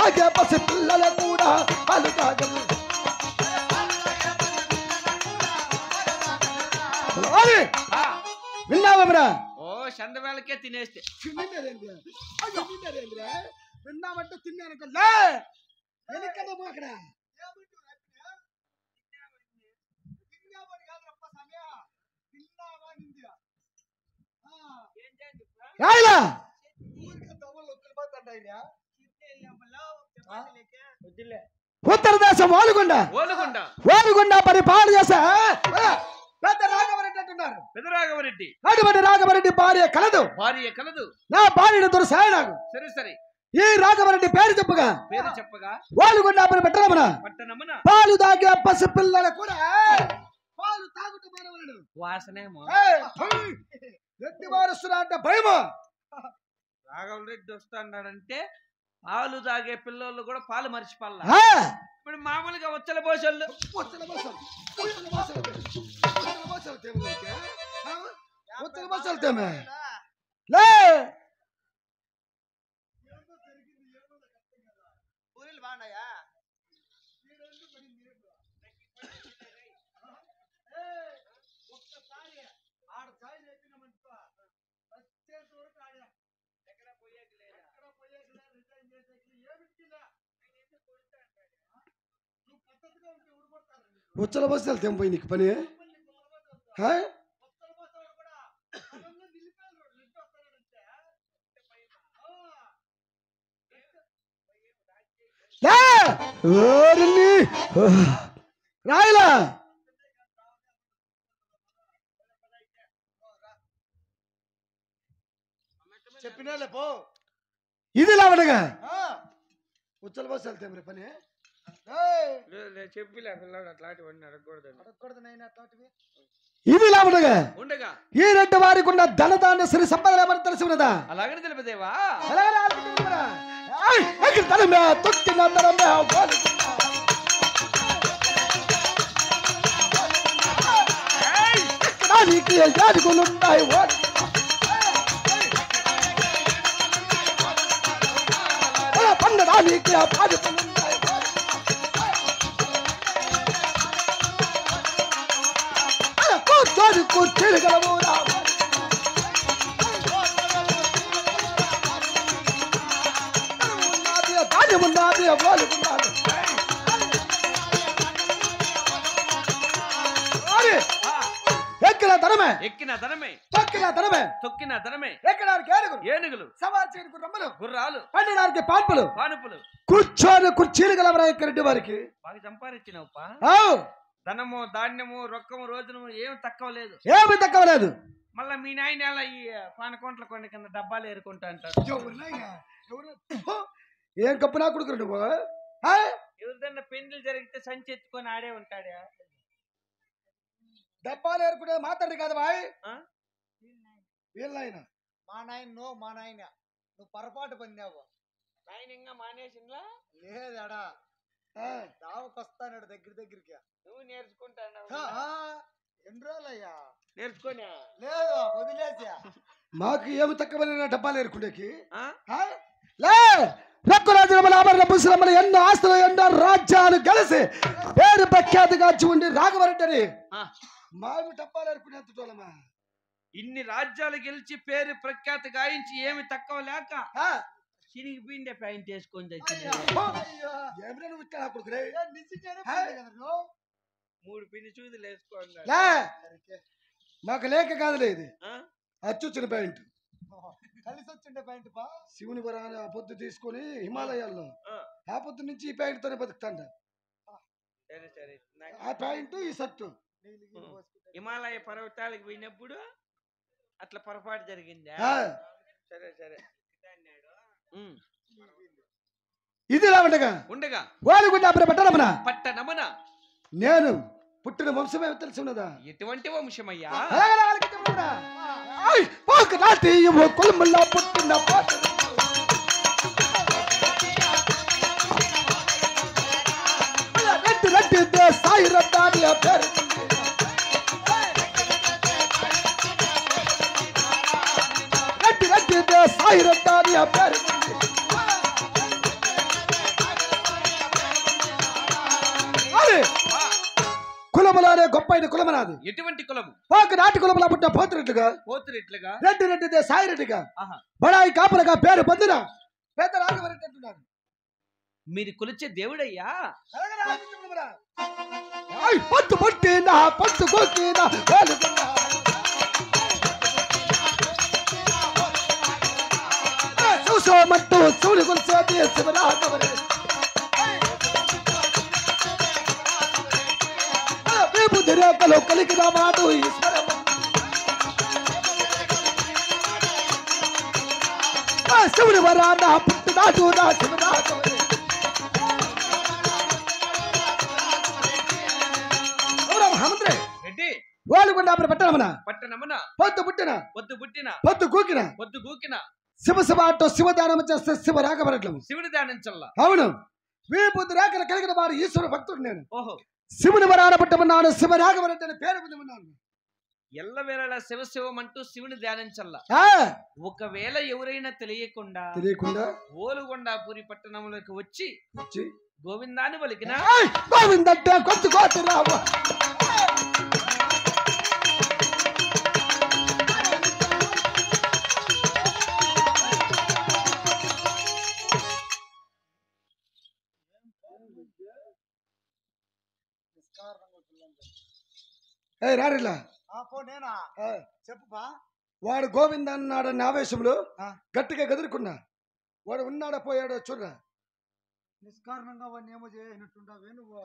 తాగే పసి పిల్లలు కూడా పాలు తాగరు. విన్నావరా? ఓ చందవేళకే తినేస్తే విన్నామంటే తిన్నాను అక్కడ. రాయలా ఉత్తర దేశం ఓలుగొండ పరిపాలన చేసా పెద్ద రాఘవరెడ్డి అంటున్నారు. పెదరాఘవరెడ్డి అటువంటి రాఘవరెడ్డి భార్య కలదు. నా భార్యను దొరసాయనాగు. సరే సరే. ఈ రాఘవరెడ్డి పేరు చెప్పగా ఓలుగొండ పట్టణమున పాలు తాగే పసి పిల్లలు కూడా పాలు తాగుతూ మానవుడు వాసనేమో ఎత్తి మారుస్తున్నా అంటే భయమో. రాఘవరెడ్డి వస్తున్నాడంటే పాలు తాగే పిల్లలు కూడా పాలు మర్చిపోల్లా. ఇప్పుడు మామూలుగా వచ్చల పోసలు ఉచ్చల బస్సులు తెంపోయి నీకు పని. రాయలా చెప్పినా పో. ఇది లావడగా ఉచ్చల బస్సులు తెంపే పని. ఇది లాభంగా ఈ రెడ్డి వారికి ఉన్న ధనదాన్య శ్రీ సంపద తెలిసి ఉన్నదా? అలాగని తెలిపదేవా. పండడానికి కూర్చొని గలమూరా ఉన్నది వాళ్ళుకున్నాడు. ఎక్కిన ధనమే ఎక్కడానికి ఏనుగులు సవారి చేయడానికి గుర్రాలు పండడానికి పాన్పులు కూర్చొని కుర్చీలు గలవరా రెడ్డి వారికి బాగా సంపాదించినప్పా. ధనము ధాన్యము రొక్కము రోజునము ఏమి తక్కువ లేదు. మళ్ళా మీ నాయన ఈ పానకోంట్ల కొండ కింద డబ్బాలు ఏరుకుంటా అంటారు. ఏం కప్పు నా కొడుకు నువ్వు? ఎవరిదన్నా పెళ్లి జరిగితే సంచి ఎత్తుకొని ఆడే ఉంటాడా? డబ్బాలు ఏరుకునే మాట్లాడి కాదు బాయ్. వీళ్ళ మా నాయన నువ్వు పొరపాటు పొందావు. నాయన ఇంకా మానేసిందా? లేదడా దావకొస్తాడు దగ్గరికి. నువ్వు నేర్చుకుంటాను. ఎన్ని రోజులయ్యా నేర్చుకోనా? లేదు వదిలేసా. మాకు ఏమి తక్కువ డబ్బాలు ఏరుకునేకి ముసలమ్మలు ఎన్నో ఆస్తులు ఎన్నో రాజ్యాలు కలిసి పేరు ప్రఖ్యాతిగాచి ఉండి రాఘవరెడ్డి మావి డబ్బాలు ఏరుకునేంతటోళ్ళమా. ఇన్ని రాజ్యాలు గెలిచి పేరు ప్రఖ్యాతి గాయించి ఏమి తక్కువ లేక చిరిగిపోయిండే ప్యాంట్ వేసుకొని మూడు పిన్ని చూదులు వేసుకోండి. మాకు లేక కాదులే ఇది అచ్చొచ్చిన ప్యాంట్ కలిసి వచ్చిండే ప్యాంట్ బా. శివుని వరాన్ని ఆ పొద్దు తీసుకొని హిమాలయాల్లో ఆ పొద్దు నుంచి ఈ ప్యాంట్ తోనే బతుకుతాండ. ఆ ప్యాంటు ఈ షర్టు హిమాలయ పర్వతాలకు పోయినప్పుడు అట్లా పొరపాటు జరిగిందా? సరే సరే. ఇది ఇలా ఉండగా ఓలుగొండ పట్టణమున నేను పుట్టిన వంశమే తెలిసి ఉన్నదా? ఎటువంటి వంశమయ్యా? కొలుముల్లో పుట్టిన రెడ్డి సాయి రత్తాని పేరు రెడ్డి సాయి రత్తాని పేరు కులములోనే గొప్పైన కులమనాది. ఎటువంటి కులము? నాటి కులములో పుట్టిన పోతురెడ్లుగా, రెడ్డి సాయిరెడ్డిగా, బడాయి కాపులుగా పేరు పొందిన పెద్ద రాఘవరెడ్డి అంటున్నారు. మీరు కొలిచే దేవుడయ్యా. పొత్తు పుట్టినా పొత్తు కొట్టినా చూసోమంటూ సూర్యుడు కొలిసేది శివరాఘవరెడ్డి. రేపలు కలిగిన మాట శివుని వరాన పుట్టినాడు నా శివరాఘవరెడ్డి. రెడ్డి వాళ్ళకుండా పట్టణమున పొద్దు పుట్టిన పొద్దు గూకిన శివ శివ అంటూ శివదానం చేస్తే శివ రాఘవరెడ్లం శివుని ధ్యానం చల్ల. అవును, వీపుద్దు రేఖలు కలిగిన వాడు ఈశ్వర భక్తుడు. నేను ఓహో శివుని వరాన పుట్టమన్నాను, శివ రాఘవరెడ్డి అని పేరు పొందమన్నాను. ఎల్లవేళ శివశివం అంటూ శివుని ధ్యానించల్లా. ఒకవేళ ఎవరైనా తెలియకుండా ఓలుగొండాపురి పట్టణంలోకి వచ్చి గోవిందాన్ని పలికినా గోవిందంటే కొత్త కోతి రావు. రారిలా చెప్పుపా. వాడు గోవింద అన్నాడన్న ఆవేశంలో గట్టిగా గదురుకున్నా. వాడు ఉన్నాడా పోయాడో చూడరా. నిష్కారణంగా వాడిని ఏమో చేయనట్టుండవే నువ్వు.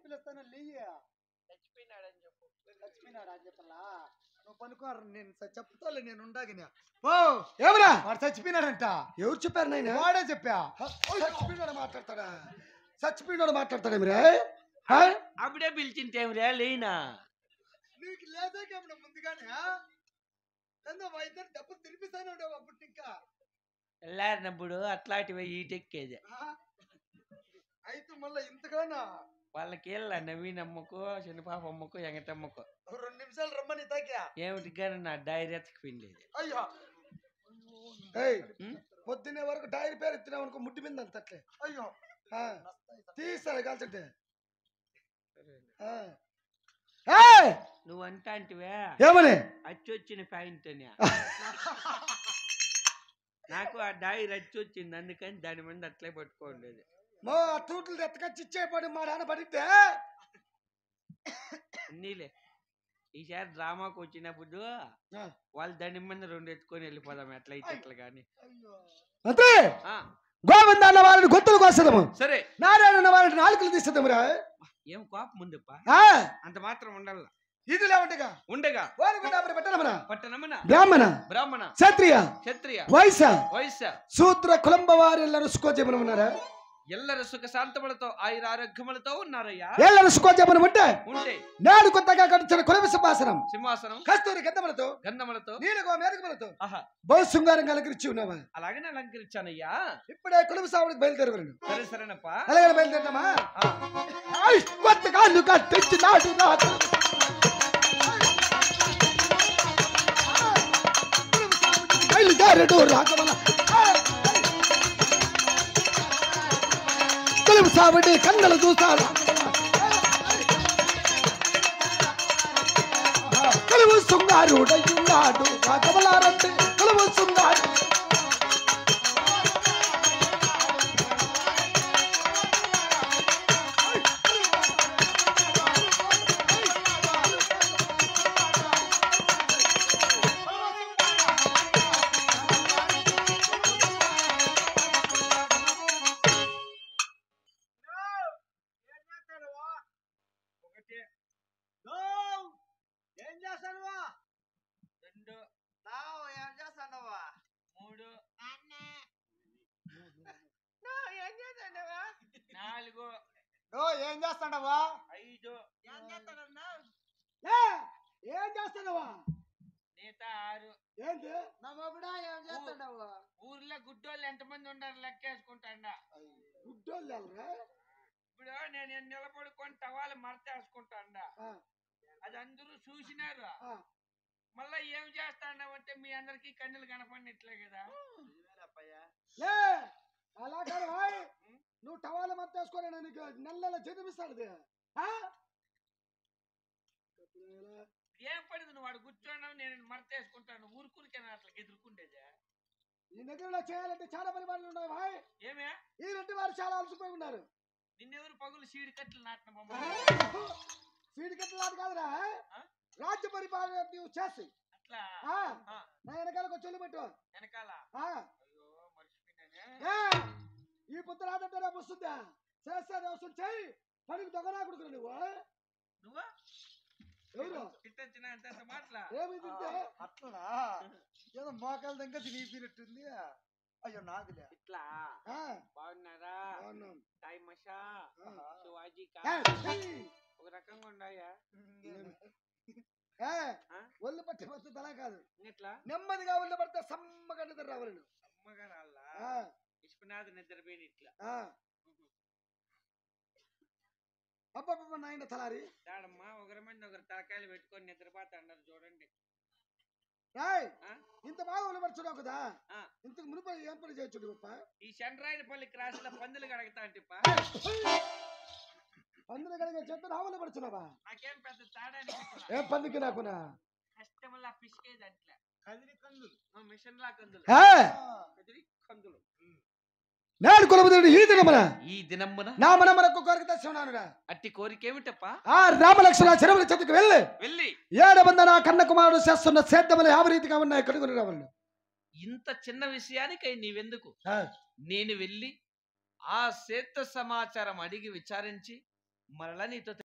పిలుస్తాను చచ్చిపోయినాడని చెప్పు. చచ్చిపోయినాడా అని చెప్పలా నువ్వు పనుకోరు. నేను చెప్తాలే, నేను ఉండాగిన. ఏమరా వాడు చచ్చిపోయినాడంట. ఎవరు చెప్పారు నాయన? వాడే చెప్పా. చచ్చిపోయినాడు మాట్లాడతాడా మీరా? అప్పుడే పిలిచింటేమిరా లేనా? నీకు లేదా ముందుగానే ఇద్దరు డబ్బులు తినిపిస్తాను అప్పుడు ఇంకా వెళ్ళారినప్పుడు అట్లాంటివి ఈటెక్కేది. అయితే మళ్ళీ ఇంతగానా వాళ్ళకి నవీనమ్మకు శనిపాపమ్మకు ఎంగటమ్మకు 2 నిమిషాలు రమ్మని తాకా ఏమిటి కానీ నా డైరీ ఎత్తుకుపోయింది. అయ్యో పొద్దున్నే వరకు డైరీ పేరు ఎత్తినావు అనుకో, ముట్టి మీద అంతట్లే. అయ్యో తీస్తాడు కాల్చంటే. నువ్వు అంటా అంటివే ఏమని అచ్చొచ్చిన ప్యాంట్ అని. నాకు ఆ డైరీ అచ్చొచ్చింది, అందుకని దాని మీద అట్లే పట్టుకోండి. మా తూట్లు ఎత్తకొచ్చి ఇచ్చేపడి మా నాన్న పడితే నీలే. ఈసారి డ్రామాకు వచ్చినప్పుడు వాళ్ళు దాని మీద 2 ఎత్తుకొని వెళ్ళిపోదాం. ఎట్లయితే ఎట్లా గాని అంతే. గోవింద అన్న వాళ్ళని గొంతులు కోసదము, సరే నారాయణ అన్న వాళ్ళని నాలుకలు తీసేద్దామురా. ఏం కోపం ఉందిప్ప, అంత మాత్రం ఉండాల. ఇది లేవంటగా ఉండగా పట్టణమున బ్రాహ్మణ క్షత్రియ వైశ్య శూద్ర కులంబ వారెల్లరూ సుఖోజీవనమున్నారా? ఎల్లరు సుఖ శాంతములతో ఆయురారోగ్యములతో ఉన్నారయ్యా. ఎల్లరు సుఖోజీవనం ఉంటే నేడు కొత్తగా కట్టించిన కులమ సింహాసనం కస్తూరి గంధములతో నీలగో మేఘములతో బహు శృంగారంగా అలంకరించి ఉన్నావా? అలాగనే అలంకరించానయ్యా. ఇప్పుడే కులమ సావుడికి బయలుదేరవలను. సరే సరేనప్పా, అలాగే బయలుదేరమ్మా. కొత్తగా కట్టించినాడు బయలుదేరడు రాఘవల కులమ సావుడి కన్నలు చూసాడు. కులమ శృంగారుడయ్యున్నాడు రాఘవలారంటే కులమ శృంగారు. ఏం చేస్తాడవా? 5 ఏం చేస్తాడవా? నేత 6 ఏంటి నా మగుడా ఏం చేస్తాడవా? ఊర్లో గుడ్డోళ్ళు ఎంతమంది ఉండారు లెక్కేసుకుంటాడా? గుడ్డోళ్ళు ఇప్పుడు నేను నిలబడుకొని టవాలు మరతేసుకుంటాడా? అది అందరూ చూసినారు. మళ్ళా ఏం చేస్తాంటే మీ అందరికి కన్నులు కనపడినట్లే కదా. లే అలా కాదు హాయ్, నువ్వు టవాలు మొత్తం వేసుకొని నీకు నెల చదివిస్తాడు. ఏం పడింది నువ్వు వాడు కూర్చోన్నావు, నేను మరతేసుకుంటాను. ఊరుకురికైనా అట్లా ఎదుర్కొండేదే. ఈ నగరంలో చేయాలంటే చాలా పని పనులు ఉన్నాయి హాయ్. ఏమే ఈ రెండు వారు చాలా అలసిపోయి ఉన్నారు. నిన్నెవరు పగులు సీడి కట్టలు నాటిన బొమ్మ సీడి కట్టలు నాటి కాదురా, రాజ్య పరిపాలన నువ్వు చేసి అట్లా నా వెనకాలకు వచ్చి పెట్టు వెనకాల. అయ్యో మర్చిపోయినానే. ఈ పొద్దు రాదంటే రేపు వస్తుందా? చేస్తే అవసరం చేయి, పనికి దొంగనా కొడుకురు నువ్వు. నువ్వా ఎవరు తిట్టొచ్చిన అంత మాటలా? ఏమి తింటే అట్లా ఏదో మోకాల దగ్గర తిరిగిపోయినట్టుంది. అయ్యో నాకులే. ఇట్లా బాగున్నారా? టైం మషా శివాజీ ఒక రకంగా ఉన్నాయా? ఒళ్ళు పట్టి వస్తే తలా కాదు, ఇట్లా నెమ్మదిగా ఒళ్ళు పడితే సమ్మగా నిద్ర రావాలి. సమ్మగా రాళ్ళ విశ్వనాథ్ నిద్రపోయిన ఇట్లా. అబ్బబ్బ నాయన తలారి దాడమ్మా ఒకరి మంది ఒకరు తలకాయలు పెట్టుకొని నిద్రపోతా అన్నారు చూడండి. ఇంత బాగా ఉలబడుచున్నావు కదా, ఇంతకు మునుపు ఏం పని చేయొచ్చు గొప్ప? ఈ చంద్రాయనపల్లి క్రాస్ లో పందులు కడగతా అంటే పందులు కడిగే చెట్టు రావులు పడుచున్నావా? నాకేం పెద్ద తేడా ఏం పందుకి నాకునా కష్టమల్లా పిసికేది అట్లా కదిరి కందులు, మిషన్ లా కందులు, కదిరి కందులు. నేను కొలబుదుడు ఈ దినమున నా మనమరకు కోరిక తెచ్చున్నానుగా. అట్టి కోరికేమిటప్ప? రామలక్ష్మణ చెరువుల చెట్టుకు వెళ్ళి 7 మంది నా కన్న కుమారుడు చేస్తున్న సేద్యములు ಯಾವ రీతిగా ఉన్నాయి కనుగొని రావాలి. ఇంత చిన్న విషయానికై నీవెందుకు? నేను వెళ్ళి ఆ సేత్త సమాచారం అడిగి విచారించి మరలా నీతో